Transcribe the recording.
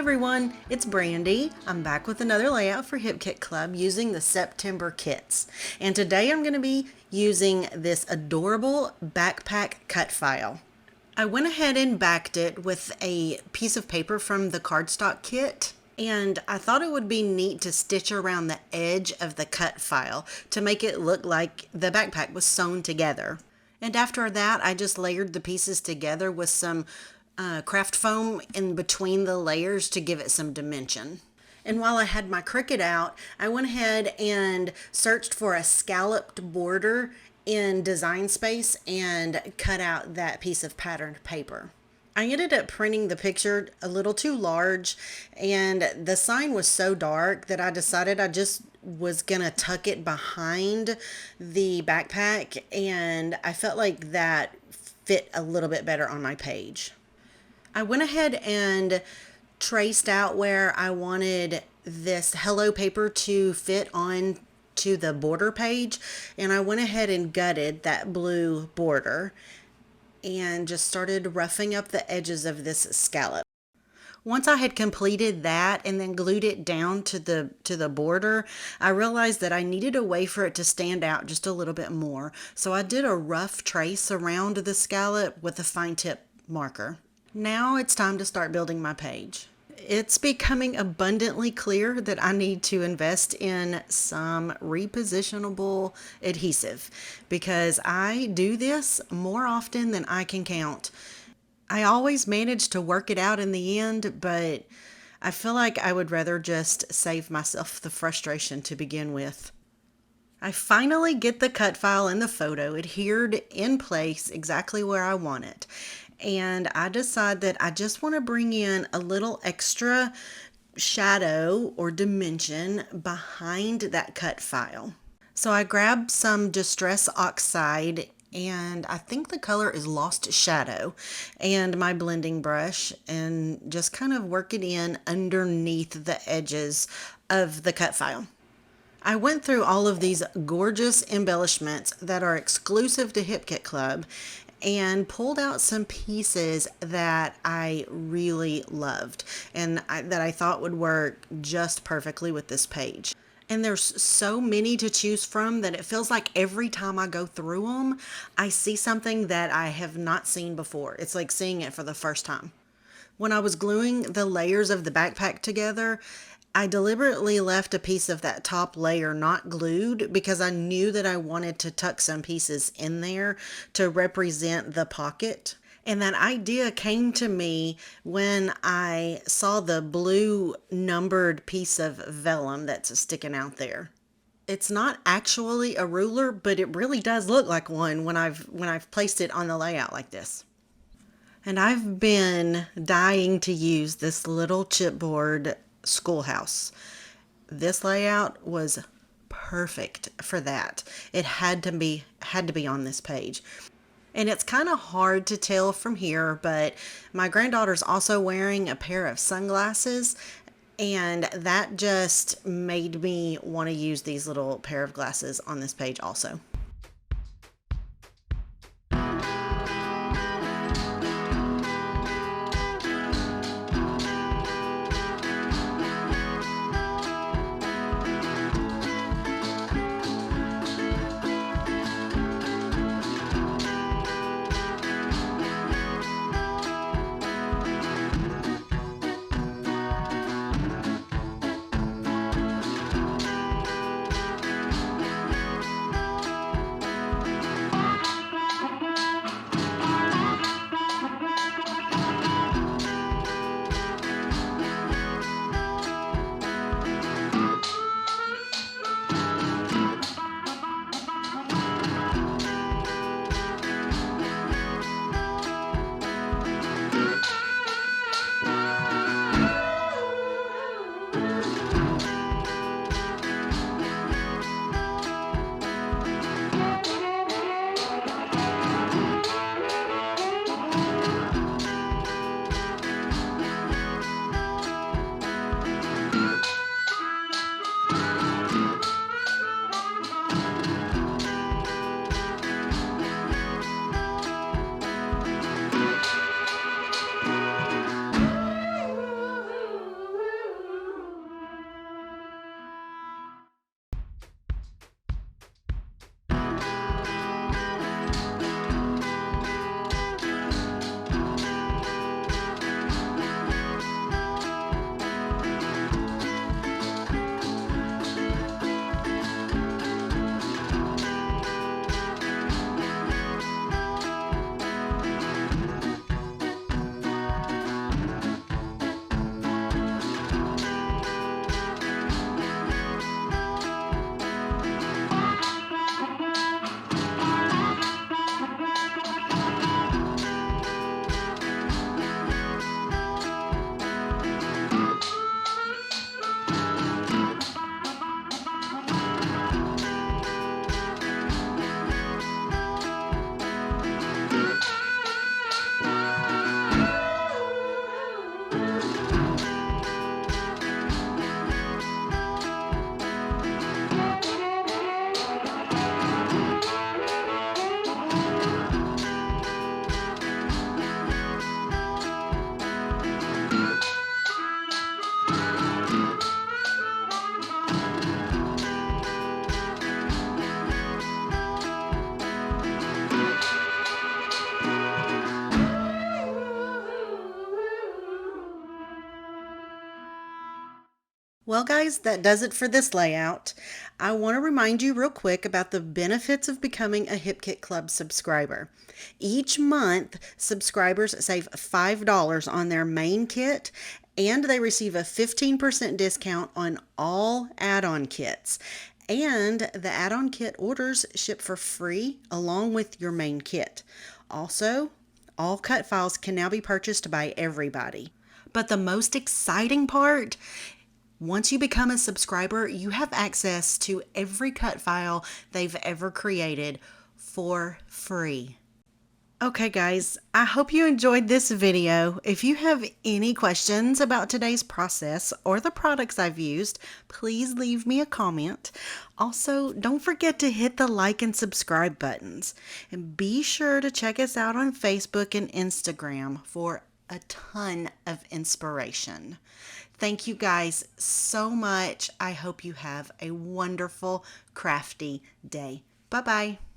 everyone, it's Brandy. I'm back with another layout for Hip Kit Club using the September kits. And today I'm going to be using this adorable backpack cut file. I went ahead and backed it with a piece of paper from the cardstock kit. And I thought it would be neat to stitch around the edge of the cut file to make it look like the backpack was sewn together. And after that, I just layered the pieces together with some craft foam in between the layers to give it some dimension. And while I had my Cricut out, I went ahead and searched for a scalloped border in Design Space and cut out that piece of patterned paper. I ended up printing the picture a little too large, and the sign was so dark that I decided I just was gonna tuck it behind the backpack, and I felt like that fit a little bit better on my page. I went ahead and traced out where I wanted this hello paper to fit on to the border page, and I went ahead and gutted that blue border and just started roughing up the edges of this scallop. Once I had completed that and then glued it down to the border, I realized that I needed a way for it to stand out just a little bit more. So I did a rough trace around the scallop with a fine tip marker. Now it's time to start building my page. It's becoming abundantly clear that I need to invest in some repositionable adhesive because I do this more often than I can count. I always manage to work it out in the end, but I feel like I would rather just save myself the frustration to begin with. I finally get the cut file and the photo adhered in place exactly where I want it. And I decide that I just want to bring in a little extra shadow or dimension behind that cut file. So I grab some Distress Oxide, and I think the color is Lost Shadow, and my blending brush, and just kind of work it in underneath the edges of the cut file. I went through all of these gorgeous embellishments that are exclusive to Hip Kit Club and pulled out some pieces that I really loved and that I thought would work just perfectly with this page. And there's so many to choose from that it feels like every time I go through them, I see something that I have not seen before. It's like seeing it for the first time. When I was gluing the layers of the backpack together, I deliberately left a piece of that top layer not glued because I knew that I wanted to tuck some pieces in there to represent the pocket. And that idea came to me when I saw the blue numbered piece of vellum that's sticking out there. It's not actually a ruler, but it really does look like one when I've placed it on the layout like this. And I've been dying to use this little chipboard schoolhouse. This layout was perfect for that. It had to be on this page. And it's kind of hard to tell from here, but my granddaughter's also wearing a pair of sunglasses, and that just made me want to use these little pair of glasses on this page also. Well, guys, that does it for this layout. I want to remind you real quick about the benefits of becoming a HipKit Club subscriber. Each month, subscribers save $5 on their main kit, and they receive a 15% discount on all add-on kits. And the add-on kit orders ship for free along with your main kit. Also, all cut files can now be purchased by everybody. But the most exciting part, once you become a subscriber, you have access to every cut file they've ever created for free. Okay, guys, I hope you enjoyed this video. If you have any questions about today's process or the products I've used, please leave me a comment. Also, don't forget to hit the like and subscribe buttons. And be sure to check us out on Facebook and Instagram for a ton of inspiration. Thank you guys so much. I hope you have a wonderful, crafty day. Bye-bye.